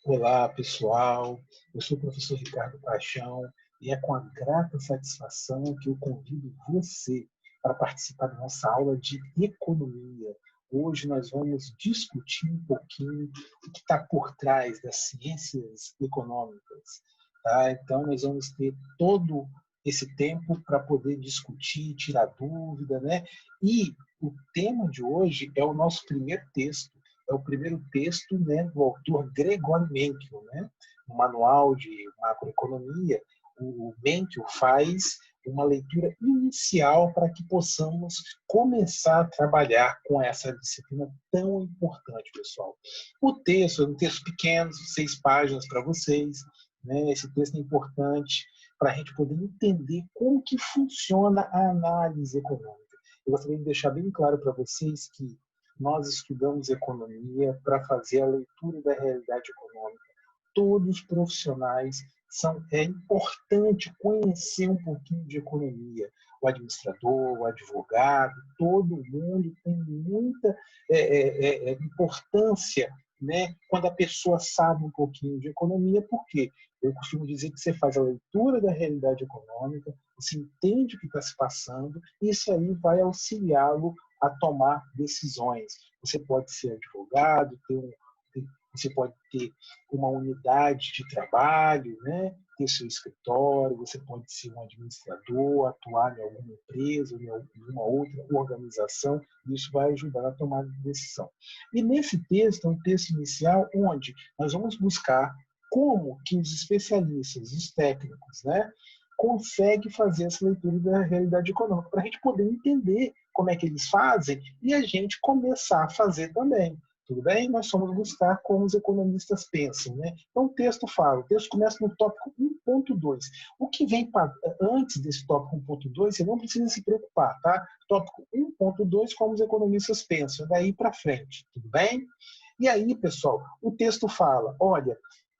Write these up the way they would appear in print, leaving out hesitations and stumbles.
Olá, pessoal. Eu sou o professor Ricardo Paixão e é com a grata satisfação que eu convido você para participar da nossa aula de economia. Hoje nós vamos discutir um pouquinho o que está por trás das ciências econômicas. Tá? Então, nós vamos ter todo esse tempo para poder discutir, tirar dúvida, né? E o tema de hoje é o nosso primeiro texto. É o primeiro texto, né, do autor Gregório Menkel, né? No manual de macroeconomia, o Menkel faz uma leitura inicial para que possamos começar a trabalhar com essa disciplina tão importante, pessoal. O texto é um texto pequeno, 6 páginas para vocês, né? Esse texto é importante para a gente poder entender como que funciona a análise econômica. Eu gostaria de deixar bem claro para vocês que nós estudamos economia para fazer a leitura da realidade econômica. Todos os profissionais é importante conhecer um pouquinho de economia. O administrador, o advogado, todo mundo tem muita importância, né, quando a pessoa sabe um pouquinho de economia, porque eu costumo dizer que você faz a leitura da realidade econômica, você entende o que está se passando, e isso aí vai auxiliá-lo a tomar decisões. Você pode ser advogado, você pode ter uma unidade de trabalho, né? Ter seu escritório, você pode ser um administrador, atuar em alguma empresa, em alguma outra organização, e isso vai ajudar na tomada de decisão. E nesse texto, é um texto inicial onde nós vamos buscar como que os especialistas, os técnicos, né, conseguem fazer essa leitura da realidade econômica, para a gente poder entender como é que eles fazem e a gente começar a fazer também. Tudo bem? Nós vamos buscar como os economistas pensam, né? Então o texto começa no tópico 1.2. O que vem antes desse tópico 1.2, você não precisa se preocupar, tá? Tópico 1.2, como os economistas pensam, daí para frente, tudo bem? E aí, pessoal, o texto fala, olha,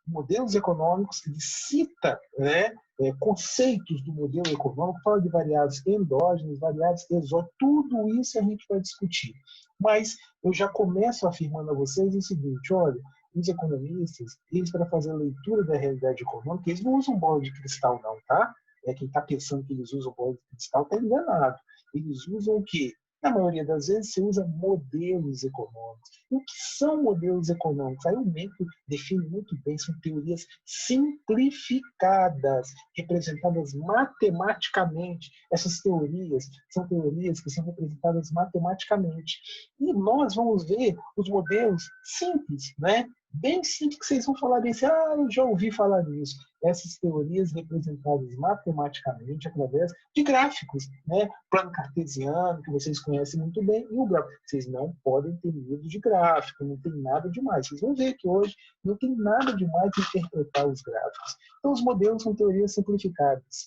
modelos econômicos, ele cita, né, conceitos do modelo econômico, fala de variáveis endógenas, variáveis exógenas, tudo isso a gente vai discutir. Mas eu já começo afirmando a vocês o seguinte, olha, os economistas, eles para fazer a leitura da realidade econômica, eles não usam bola de cristal não, tá? Quem está pensando que eles usam bola de cristal está enganado. Eles usam o quê? Na maioria das vezes, você usa modelos econômicos. E o que são modelos econômicos? Aí o Mencken define muito bem, são teorias simplificadas, representadas matematicamente. Essas teorias são teorias que são representadas matematicamente. E nós vamos ver os modelos simples, né? Bem simples, que vocês vão falar bem assim, eu já ouvi falar nisso. Essas teorias representadas matematicamente através de gráficos, né? Plano cartesiano, que vocês conhecem muito bem, e o gráfico. Vocês não podem ter medo de gráfico, não tem nada demais. Vocês vão ver que hoje não tem nada demais de interpretar os gráficos. Então, os modelos são teorias simplificadas,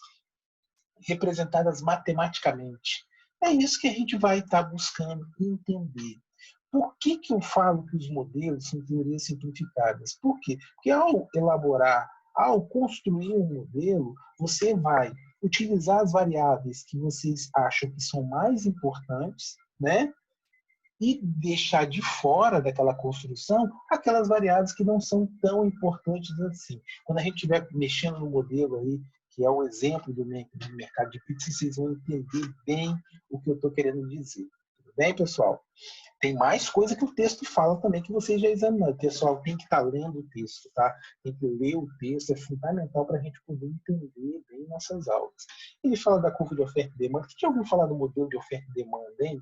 representadas matematicamente. É isso que a gente vai estar buscando entender. Por que eu falo que os modelos são teorias simplificadas? Por quê? Porque ao elaborar, ao construir um modelo, você vai utilizar as variáveis que vocês acham que são mais importantes, né? E deixar de fora daquela construção aquelas variáveis que não são tão importantes assim. Quando a gente estiver mexendo no modelo aí, que é o exemplo do mercado de pizza, vocês vão entender bem o que eu estou querendo dizer. Tudo bem, pessoal? Tem mais coisa que o texto fala também que vocês já examinaram. Pessoal, tem que estar lendo o texto, tá? Tem que ler o texto, é fundamental para a gente poder entender bem nossas aulas. Ele fala da curva de oferta e demanda. Você já ouviu falar do modelo de oferta e demanda, hein?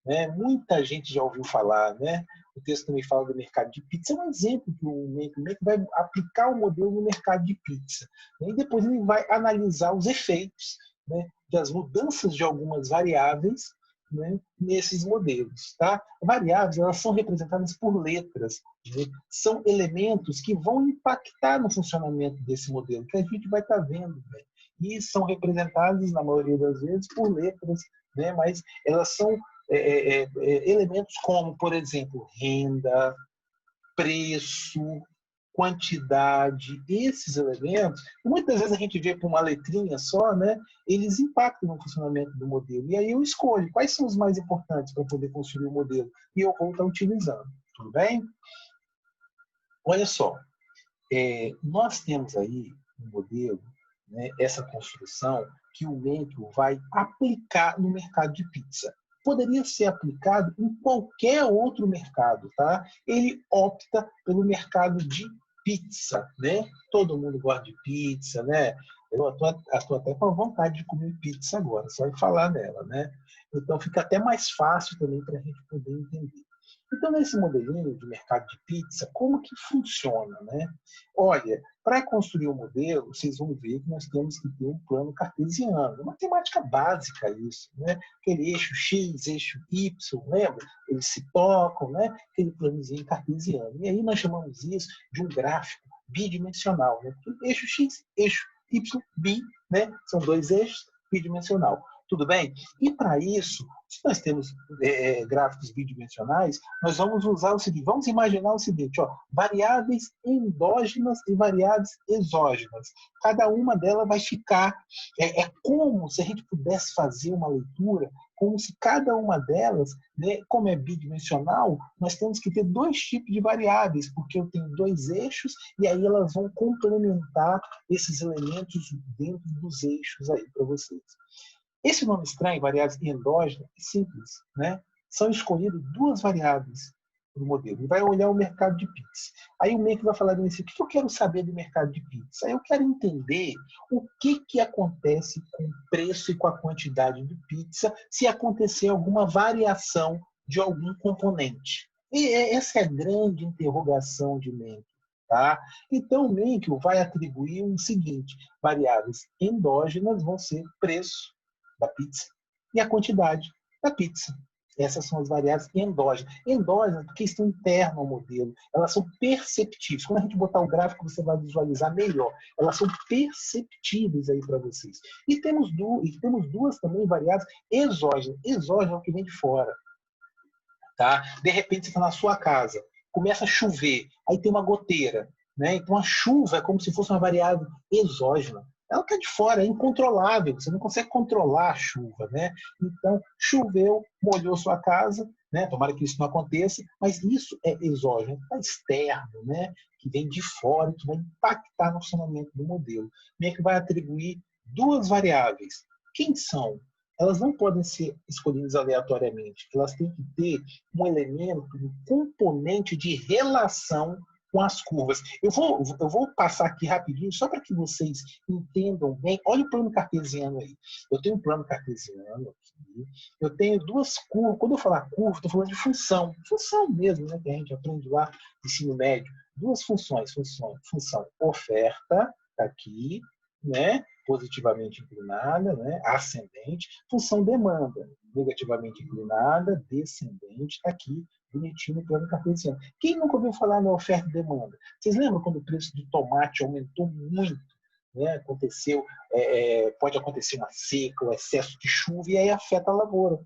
Né? Muita gente já ouviu falar, né? O texto também fala do mercado de pizza, é um exemplo que o Mencken vai aplicar o modelo no mercado de pizza. Né? E depois ele vai analisar os efeitos, né, das mudanças de algumas variáveis, né, nesses modelos. Tá? Variáveis, elas são representadas por letras, né? São elementos que vão impactar no funcionamento desse modelo, que a gente vai estar vendo. Né? E são representadas, na maioria das vezes, por letras, né? Mas elas são elementos como, por exemplo, renda, preço, quantidade, esses elementos, muitas vezes a gente vê por uma letrinha só, né? Eles impactam no funcionamento do modelo. E aí eu escolho quais são os mais importantes para poder construir o modelo. E eu vou estar utilizando. Tudo bem? Olha só. nós temos aí um modelo, né, essa construção que o Menkyo vai aplicar no mercado de pizza. Poderia ser aplicado em qualquer outro mercado, tá? Ele opta pelo mercado de pizza, né? Todo mundo gosta de pizza, né? Eu estou até com vontade de comer pizza agora, só de falar nela, né? Então fica até mais fácil também para a gente poder entender. Então, nesse modelinho de mercado de pizza, como que funciona, né? Olha, para construir um modelo, vocês vão ver que nós temos que ter um plano cartesiano, uma matemática básica isso, né? Aquele eixo X, eixo Y, lembra? Eles se tocam, né? Aquele planozinho cartesiano. E aí nós chamamos isso de um gráfico bidimensional, né? Porque eixo X, eixo Y, bi, né? São dois eixos bidimensional. Tudo bem? E para isso, se nós temos gráficos bidimensionais, nós vamos usar o seguinte, vamos imaginar o seguinte, ó, variáveis endógenas e variáveis exógenas. Cada uma delas vai ficar, como se a gente pudesse fazer uma leitura, como se cada uma delas, né, como é bidimensional, nós temos que ter dois tipos de variáveis, porque eu tenho dois eixos e aí elas vão complementar esses elementos dentro dos eixos aí para vocês. Esse nome estranho, variáveis endógenas, é simples, né? São escolhidas duas variáveis no modelo. Ele vai olhar o mercado de pizza. Aí o Menkyo vai falar assim, o que eu quero saber do mercado de pizza? Aí eu quero entender o que acontece com o preço e com a quantidade de pizza se acontecer alguma variação de algum componente. E essa é a grande interrogação de Menkyo. Tá? Então o Menkyo vai atribuir o seguinte, variáveis endógenas vão ser preço da pizza e a quantidade da pizza. Essas são as variáveis endógenas. Endógenas porque estão internas ao modelo. Elas são perceptíveis. Quando a gente botar o gráfico, você vai visualizar melhor. Elas são perceptíveis aí para vocês. E temos duas também variáveis exógenas. Exógeno é o que vem de fora. Tá? De repente, você está na sua casa, começa a chover, aí tem uma goteira. Né? Então, a chuva é como se fosse uma variável exógena. Ela está de fora, é incontrolável, você não consegue controlar a chuva, né? Então, choveu, molhou sua casa, né? Tomara que isso não aconteça, mas isso é exógeno, é externo, né? Que vem de fora, que vai impactar no funcionamento do modelo. Meio que vai atribuir duas variáveis. Quem são? Elas não podem ser escolhidas aleatoriamente, elas têm que ter um elemento, um componente de relação com as curvas. Eu vou passar aqui rapidinho, só para que vocês entendam bem. Olha o plano cartesiano aí. Eu tenho um plano cartesiano aqui. Eu tenho duas curvas. Quando eu falar curva, estou falando de função. Função mesmo, né, que a gente aprende lá no ensino médio. Duas funções. Função oferta, tá aqui, né, positivamente inclinada, né, ascendente. Função demanda, negativamente inclinada, descendente, está aqui, bonitinho no plano cartesiano. Quem nunca ouviu falar na oferta e demanda? Vocês lembram quando o preço do tomate aumentou muito? Né? Pode acontecer uma seca, um excesso de chuva, e aí afeta a lavoura.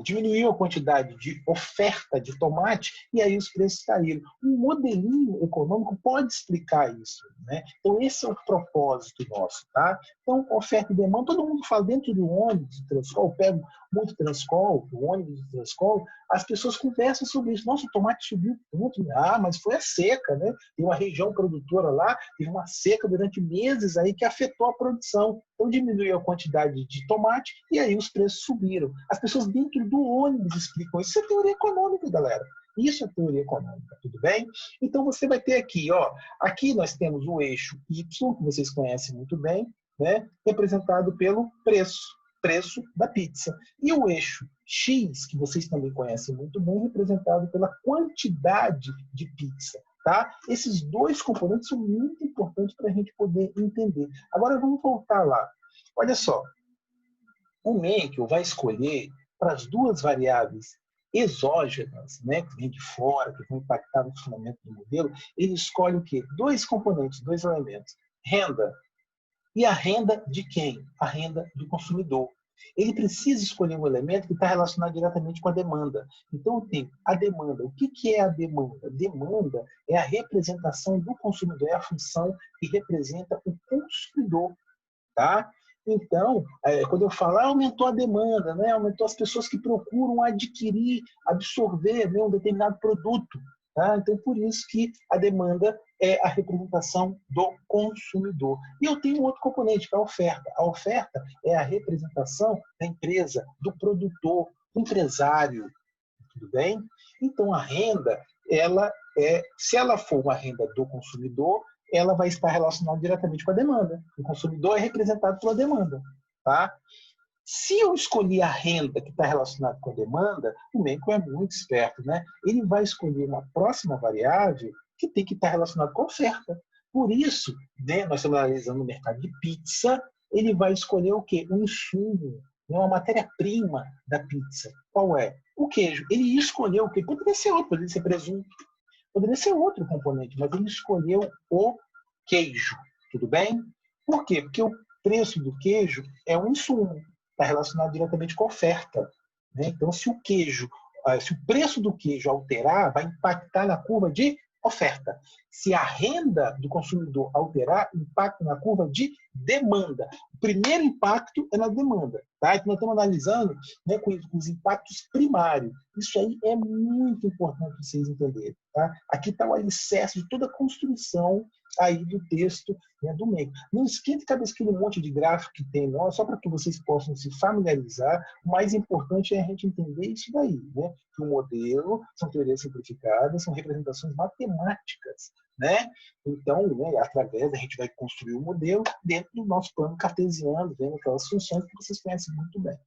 Diminuiu a quantidade de oferta de tomate e aí os preços caíram. Um modelinho econômico pode explicar isso. Né? Então, esse é o propósito nosso. Tá? Então, oferta e demanda, todo mundo fala dentro do ônibus do Transcol, pego muito Transcol, o ônibus do Transcol, as pessoas conversam sobre isso. Nossa, o tomate subiu muito. Ah, mas foi a seca. Né? Tem uma região produtora lá, teve uma seca durante meses aí que afetou a produção. Então, diminuiu a quantidade de tomate e aí os preços subiram. As pessoas dentro do ônibus explicam isso. Isso é teoria econômica, galera. Isso é teoria econômica, tudo bem? Então, você vai ter aqui, ó, aqui nós temos o eixo Y, que vocês conhecem muito bem, né, representado pelo preço da pizza. E o eixo X, que vocês também conhecem muito bem, representado pela quantidade de pizza. Tá? Esses dois componentes são muito importantes para a gente poder entender. Agora vamos voltar lá. Olha só, o Menkyo vai escolher para as duas variáveis exógenas, né, que vêm de fora, que vão impactar no funcionamento do modelo, ele escolhe o quê? Dois componentes, dois elementos. Renda. E a renda de quem? A renda do consumidor. Ele precisa escolher um elemento que está relacionado diretamente com a demanda. Então, tem a demanda. O que é a demanda? Demanda é a representação do consumidor, é a função que representa o consumidor. Tá? Então, quando eu falo, aumentou a demanda, né? Aumentou as pessoas que procuram adquirir, absorver, né, um determinado produto. Tá? Então, por isso que a demanda é a representação do consumidor. E eu tenho outro componente, que é a oferta. A oferta é a representação da empresa, do produtor, do empresário. Tudo bem? Então, a renda, se ela for uma renda do consumidor, ela vai estar relacionada diretamente com a demanda. O consumidor é representado pela demanda. Tá? Se eu escolher a renda que está relacionada com a demanda, o MENCO é muito esperto, né? Ele vai escolher uma próxima variável que tem que estar relacionada com a oferta. Por isso, né, nós estamos analisando o mercado de pizza, ele vai escolher o quê? Um insumo, né, uma matéria-prima da pizza. Qual é? O queijo. Ele escolheu o quê? Poderia ser outro, poderia ser presunto, poderia ser outro componente, mas ele escolheu o queijo. Tudo bem? Por quê? Porque o preço do queijo é um insumo. Está relacionado diretamente com a oferta. Né? Então, se o preço do queijo alterar, vai impactar na curva de oferta. Se a renda do consumidor alterar, impacta na curva de demanda. O primeiro impacto é na demanda. Tá? Então, nós estamos analisando, né, com os impactos primários. Isso aí é muito importante vocês entenderem. Tá? Aqui está o alicerce de toda a construção aí do texto, né, do MENCO. Não esquente a cabeça aquele monte de gráfico que tem, não, só para que vocês possam se familiarizar. O mais importante é a gente entender isso daí, né? Que o modelo são teorias simplificadas, são representações matemáticas, né? Então, né, através a gente vai construir o modelo dentro do nosso plano cartesiano, vendo aquelas funções que vocês conhecem muito bem.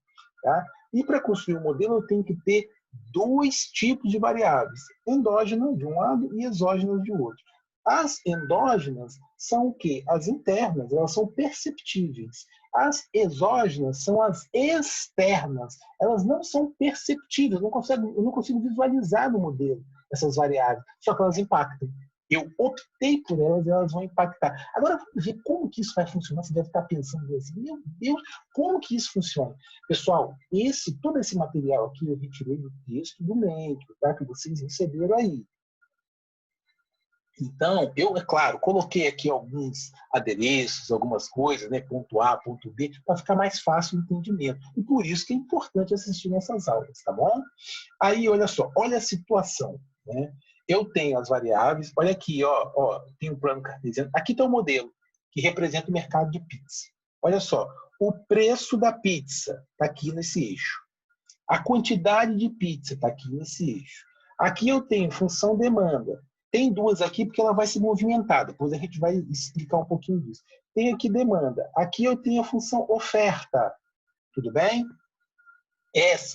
Tá? E para construir o modelo, eu tenho que ter dois tipos de variáveis, endógenas de um lado e exógenas de outro. As endógenas são o quê? As internas, elas são perceptíveis. As exógenas são as externas, elas não são perceptíveis, eu não consigo visualizar no modelo essas variáveis, só que elas impactam. Eu optei por elas e elas vão impactar. Agora, vamos ver como que isso vai funcionar. Você deve estar pensando assim, meu Deus, como que isso funciona? Pessoal, todo esse material aqui eu retirei do texto do MENCO, tá? Que vocês receberam aí. Então, eu, é claro, coloquei aqui alguns adereços, algumas coisas, né, ponto A, ponto B, para ficar mais fácil o entendimento. E por isso que é importante assistir essas aulas, tá bom? Aí, olha só, olha a situação, né? Eu tenho as variáveis, olha aqui, ó, tem o plano cartesiano. Aqui está o modelo, que representa o mercado de pizza. Olha só, o preço da pizza está aqui nesse eixo. A quantidade de pizza está aqui nesse eixo. Aqui eu tenho função demanda. Tem duas aqui porque ela vai se movimentar. Depois a gente vai explicar um pouquinho disso. Tem aqui demanda. Aqui eu tenho a função oferta. Tudo bem?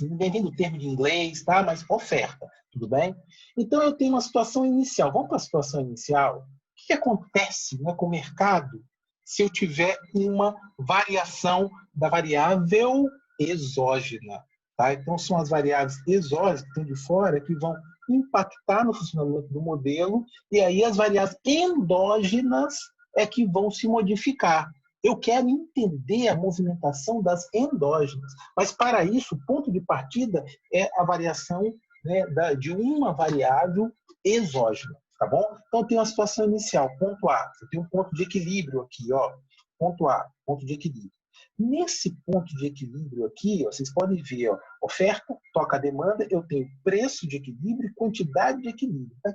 Ninguém vem do termo de inglês, tá? Mas oferta. Tudo bem? Então eu tenho uma situação inicial. Vamos para a situação inicial? O que acontece, né, com o mercado se eu tiver uma variação da variável exógena? Tá? Então são as variáveis exógenas que estão de fora que vão impactar no funcionamento do modelo, e aí as variáveis endógenas é que vão se modificar. Eu quero entender a movimentação das endógenas, mas para isso o ponto de partida é a variação, né, de uma variável exógena, tá bom? Então tem uma situação inicial, ponto A, eu tenho um ponto de equilíbrio aqui, ó, ponto A, ponto de equilíbrio. Nesse ponto de equilíbrio aqui, ó, vocês podem ver, ó, oferta, toca a demanda, eu tenho preço de equilíbrio e quantidade de equilíbrio. Tá?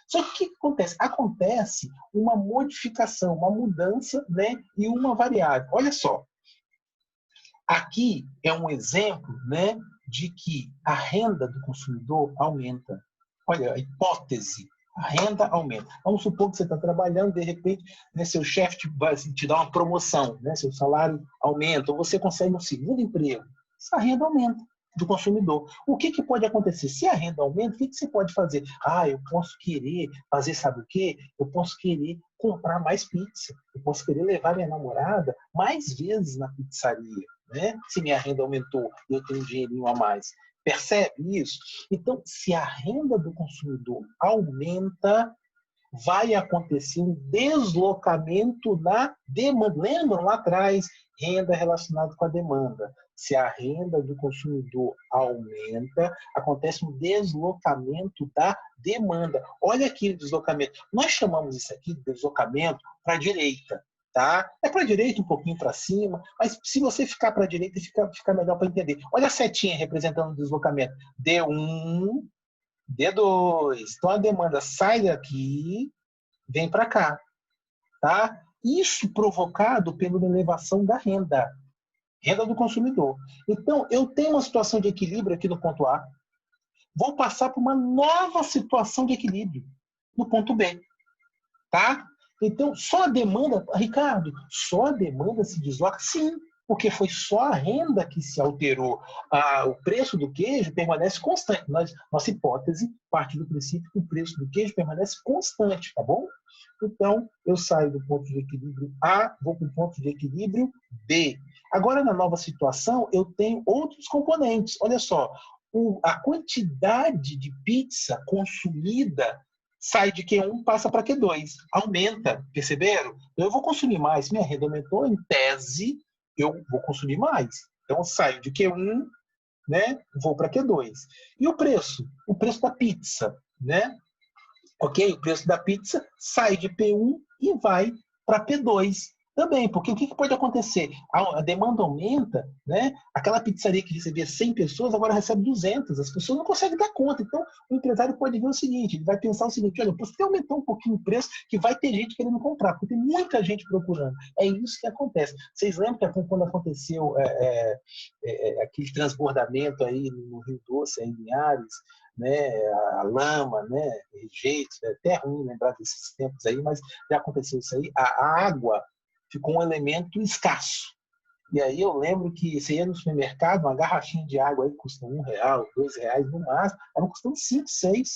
Só que o que acontece? Acontece uma modificação, uma mudança, né, em uma variável. Olha só, aqui é um exemplo, né, de que a renda do consumidor aumenta. Olha, a hipótese. A renda aumenta. Vamos supor que você está trabalhando, de repente, né, seu chefe te dá uma promoção, né, seu salário aumenta, ou você consegue um segundo emprego. Essa renda aumenta do consumidor. O que pode acontecer? Se a renda aumenta, o que você pode fazer? Eu posso querer fazer, sabe o quê? Eu posso querer comprar mais pizza. Eu posso querer levar minha namorada mais vezes na pizzaria, né? Se minha renda aumentou e eu tenho um dinheirinho a mais. Percebe isso? Então, se a renda do consumidor aumenta, vai acontecer um deslocamento na demanda. Lembram lá atrás? Renda relacionada com a demanda. Se a renda do consumidor aumenta, acontece um deslocamento da demanda. Olha aqui o deslocamento. Nós chamamos isso aqui de deslocamento para a direita. Tá? É para a direita, um pouquinho para cima, mas se você ficar para a direita, fica melhor para entender. Olha a setinha representando o deslocamento. D1, D2. Então a demanda sai daqui, vem para cá, tá? Isso provocado pela elevação da renda do consumidor. Então, eu tenho uma situação de equilíbrio aqui no ponto A, vou passar por uma nova situação de equilíbrio no ponto B, tá? Então, só a demanda, Ricardo, só a demanda se desloca? Sim, porque foi só a renda que se alterou. O preço do queijo permanece constante. Nossa hipótese parte do princípio que o preço do queijo permanece constante, tá bom? Então, eu saio do ponto de equilíbrio A, vou para o ponto de equilíbrio B. Agora, na nova situação, eu tenho outros componentes. Olha só, a quantidade de pizza consumida sai de Q1, passa para Q2. Aumenta, perceberam? Então, eu vou consumir mais. Minha renda aumentou, em tese, eu vou consumir mais. Então, eu saio de Q1, né, vou para Q2. E o preço? O preço da pizza, né? Ok? O preço da pizza sai de P1 e vai para P2 também, porque o que pode acontecer? A demanda aumenta, né? Aquela pizzaria que recebia 100 pessoas, agora recebe 200, as pessoas não conseguem dar conta. Então, o empresário pode ver o seguinte, ele vai pensar o seguinte, olha, eu posso até aumentar um pouquinho o preço, que vai ter gente querendo comprar, porque tem muita gente procurando. É isso que acontece. Vocês lembram que quando aconteceu aquele transbordamento aí no Rio Doce, em Linhares, né, a lama, né, rejeitos, é até ruim lembrar desses tempos aí, mas já aconteceu isso aí, a água ficou um elemento escasso. E aí eu lembro que você ia no supermercado, uma garrafinha de água aí custa R$1, R$2 no máximo, estava custando 5, 6.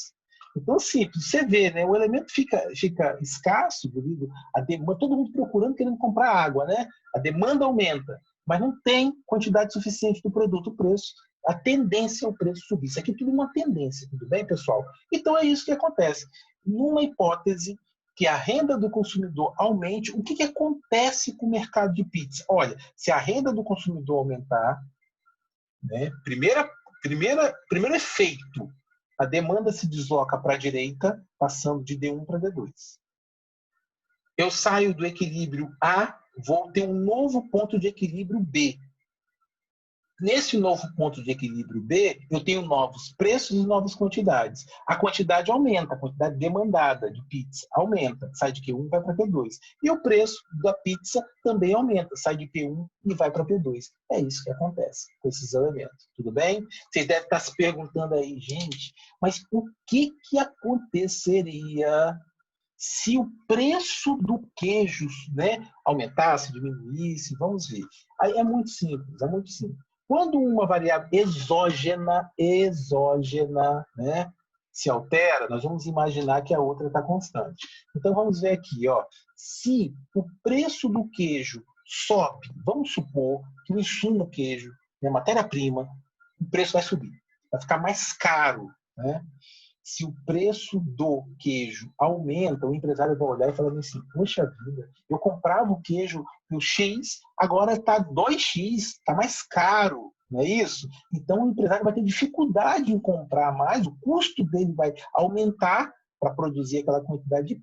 Então, assim, você vê, né, o elemento fica escasso, devido à demanda, todo mundo procurando, querendo comprar água, né? A demanda aumenta, mas não tem quantidade suficiente do produto, o preço, a tendência é o preço subir. Isso aqui é tudo uma tendência, tudo bem, pessoal? Então é isso que acontece. Numa hipótese que a renda do consumidor aumente, o que acontece com o mercado de pizza? Olha, se a renda do consumidor aumentar, né, primeiro efeito, a demanda se desloca para a direita, passando de D1 para D2. Eu saio do equilíbrio A, vou ter um novo ponto de equilíbrio B. Nesse novo ponto de equilíbrio B, eu tenho novos preços e novas quantidades. A quantidade aumenta, a quantidade demandada de pizza aumenta, sai de Q1 e vai para P2. E o preço da pizza também aumenta, sai de P1 e vai para P2. É isso que acontece com esses elementos, tudo bem? Vocês devem estar se perguntando aí, gente, mas o que aconteceria se o preço do queijo, né, aumentasse, diminuísse? Vamos ver. Aí é muito simples, é muito simples. Quando uma variável exógena, né, se altera, nós vamos imaginar que a outra está constante. Então vamos ver aqui, ó, se o preço do queijo sobe, vamos supor que o insumo queijo, né, matéria-prima, o preço vai subir, vai ficar mais caro, né? Se o preço do queijo aumenta, o empresário vai olhar e falar assim, poxa vida, eu comprava o queijo no X, agora está 2X, está mais caro, não é isso? Então o empresário vai ter dificuldade em comprar mais, o custo dele vai aumentar para produzir aquela quantidade de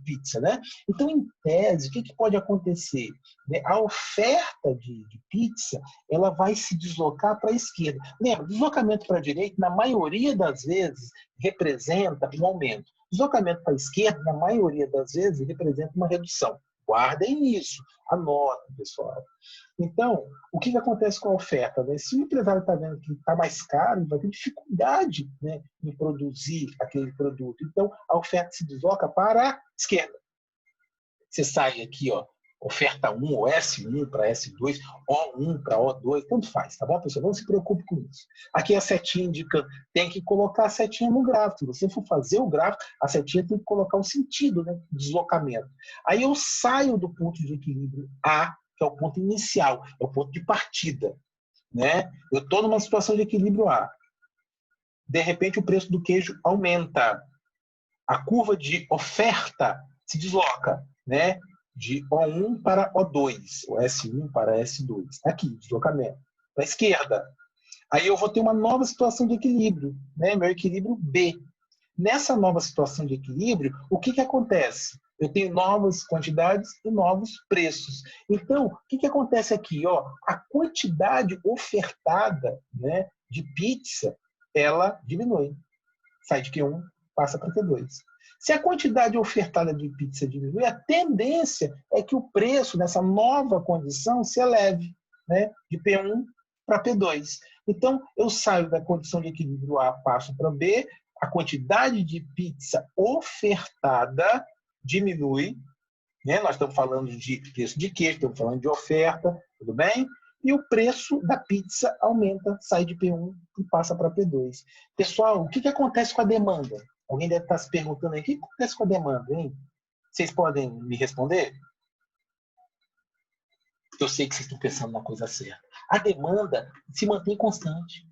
pizza, né? Então, em tese, o que pode acontecer? A oferta de pizza, ela vai se deslocar para a esquerda. Lembra, deslocamento para a direita, na maioria das vezes, representa um aumento. Deslocamento para a esquerda, na maioria das vezes, representa uma redução. Guardem isso, anotem, pessoal. Então, o que acontece com a oferta? Né? Se o empresário está vendo que está mais caro, ele vai ter dificuldade, né, em produzir aquele produto. Então, a oferta se desloca para a esquerda. Você sai aqui, ó, oferta 1 ou S1 para S2, O1 para O2, tanto faz, tá bom, pessoal? Não se preocupe com isso. Aqui a setinha indica, tem que colocar a setinha no gráfico. Se você for fazer o gráfico, a setinha tem que colocar o sentido, né, deslocamento. Aí eu saio do ponto de equilíbrio A, que é o ponto inicial, é o ponto de partida, né? Eu estou numa situação de equilíbrio A. De repente o preço do queijo aumenta. A curva de oferta se desloca, né? De O1 para O2, o S1 para S2. Aqui, deslocamento. Para a esquerda. Aí eu vou ter uma nova situação de equilíbrio, né? Meu equilíbrio B. Nessa nova situação de equilíbrio, o que acontece? Eu tenho novas quantidades e novos preços. Então, o que acontece aqui? Ó, a quantidade ofertada, né, de pizza, ela diminui. sai de Q1, passa para Q2. Se a quantidade ofertada de pizza diminui, a tendência é que o preço nessa nova condição se eleve, né, de P1 para P2. Então, eu saio da condição de equilíbrio A, passo para B, a quantidade de pizza ofertada diminui, né? Nós estamos falando de preço de queijo, estamos falando de oferta, tudo bem? E o preço da pizza aumenta, sai de P1 e passa para P2. Pessoal, o que acontece com a demanda? Alguém deve estar se perguntando aí, o que acontece com a demanda, hein? Vocês podem me responder? Eu sei que vocês estão pensando na coisa certa. A demanda se mantém constante.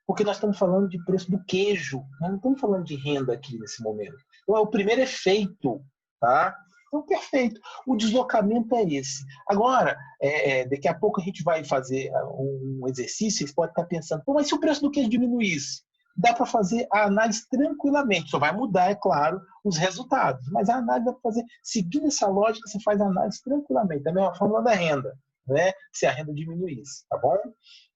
Porque nós estamos falando de preço do queijo. Nós não estamos falando de renda aqui nesse momento. Então, é o primeiro efeito. Tá? Então, perfeito. O deslocamento é esse. Agora, daqui a pouco a gente vai fazer um exercício. Vocês podem estar pensando, pô, mas se o preço do queijo diminuísse? Dá para fazer a análise tranquilamente. Só vai mudar, é claro, os resultados. Mas a análise dá para fazer, seguindo essa lógica, você faz a análise tranquilamente. Da mesma forma da renda, né? Se a renda diminuísse, tá bom?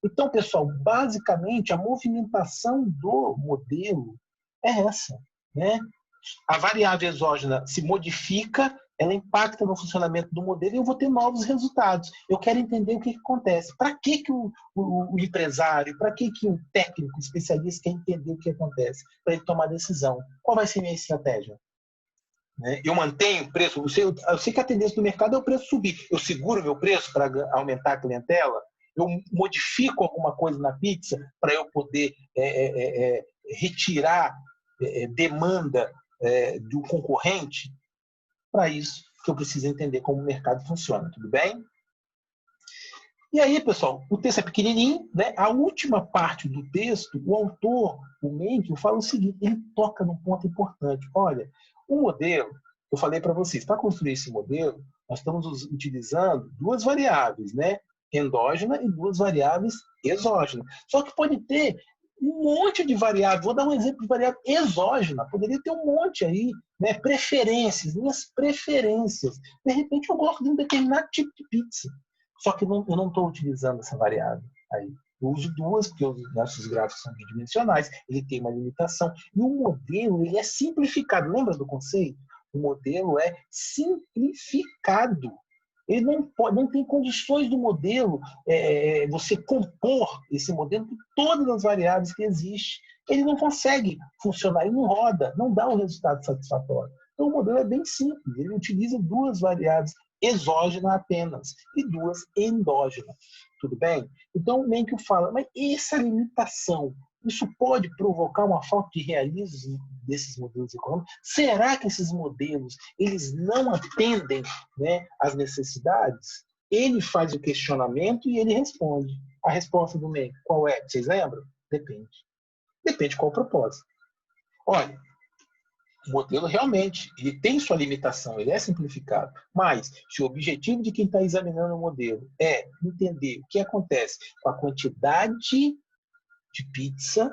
Então, pessoal, basicamente, a movimentação do modelo é essa, né? A variável exógena se modifica, ela impacta no funcionamento do modelo e eu vou ter novos resultados. Eu quero entender o que acontece. Para que o empresário, para que o técnico, o especialista quer entender o que acontece? Para ele tomar decisão. Qual vai ser a minha estratégia? Eu mantenho o preço, eu sei que a tendência do mercado é o preço subir. Eu seguro meu preço para aumentar a clientela? Eu modifico alguma coisa na pizza para eu poder retirar demanda do concorrente? Para isso que eu preciso entender como o mercado funciona, tudo bem? E aí, pessoal, o texto é pequenininho, né? A última parte do texto, o autor, o Mencken, fala o seguinte, ele toca num ponto importante. Olha, o modelo, eu falei para vocês, para construir esse modelo, nós estamos utilizando duas variáveis, né? Endógena e duas variáveis exógenas. Só que pode ter um monte de variáveis. Vou dar um exemplo de variável exógena. Poderia ter um monte aí, né? Preferências, minhas preferências. De repente eu gosto de um determinado tipo de pizza. Só que eu não estou utilizando essa variável aí. Eu uso duas, porque os nossos gráficos são bidimensionais, ele tem uma limitação. E o modelo ele é simplificado. Lembra do conceito? O modelo é simplificado. Ele não tem condições do modelo, você compor esse modelo com todas as variáveis que existem. Ele não consegue funcionar, ele não roda, não dá um resultado satisfatório. Então o modelo é bem simples, ele utiliza duas variáveis exógenas apenas e duas endógenas. Tudo bem? Então o Mencken fala, mas essa limitação, isso pode provocar uma falta de realismo desses modelos econômicos? Será que esses modelos eles não atendem, né, às necessidades? Ele faz o questionamento e ele responde. A resposta do Mencken, qual é? Vocês lembram? Depende. Depende qual o propósito. Olha, o modelo realmente ele tem sua limitação, ele é simplificado. Mas, se o objetivo de quem está examinando o modelo é entender o que acontece com a quantidade de pizza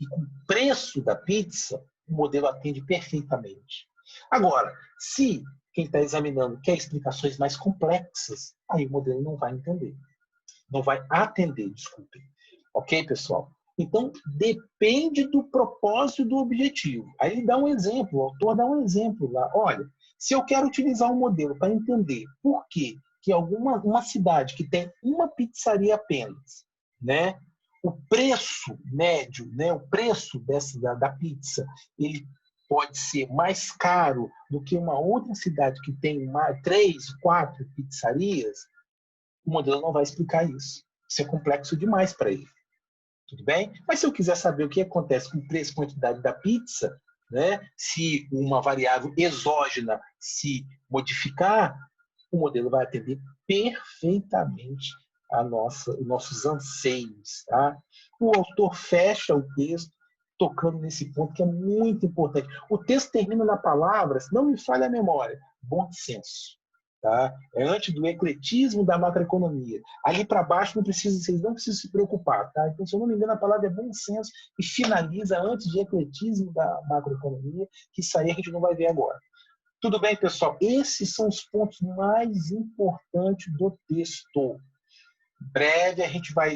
e com o preço da pizza, o modelo atende perfeitamente. Agora, se quem está examinando quer explicações mais complexas, aí o modelo não vai entender. Não vai atender, desculpem. Ok, pessoal? Então, depende do propósito e do objetivo. Aí ele dá um exemplo, o autor dá um exemplo lá. Olha, se eu quero utilizar um modelo para entender por que uma cidade que tem uma pizzaria apenas, né, o preço médio, né, o preço da pizza, ele pode ser mais caro do que uma outra cidade que tem 3, 4 pizzarias, o modelo não vai explicar isso. Isso é complexo demais para ele. Tudo bem? Mas se eu quiser saber o que acontece com o preço e quantidade da pizza, né, se uma variável exógena se modificar, o modelo vai atender perfeitamente os nossos anseios. Tá? O autor fecha o texto tocando nesse ponto que é muito importante. O texto termina na palavra, se não me falha a memória, bom senso. Tá? É antes do ecletismo da macroeconomia. Ali para baixo vocês não precisam se preocupar. Tá? Então, se eu não me engano, a palavra é bom senso e finaliza antes de ecletismo da macroeconomia, que isso aí a gente não vai ver agora. Tudo bem, pessoal? Esses são os pontos mais importantes do texto. breve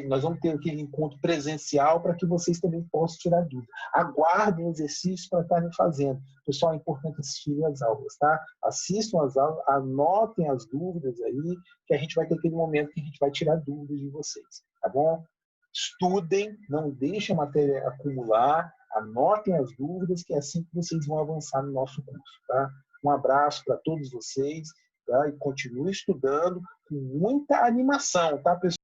nós vamos ter aquele encontro presencial para que vocês também possam tirar dúvidas. Aguardem o exercício para estarem fazendo. Pessoal, é importante assistir as aulas, tá? Assistam as aulas, anotem as dúvidas aí, que a gente vai ter aquele momento que a gente vai tirar dúvidas de vocês, tá bom? Estudem, não deixem a matéria acumular, anotem as dúvidas, que é assim que vocês vão avançar no nosso curso, tá? Um abraço para todos vocês, tá? E continue estudando com muita animação, tá, pessoal?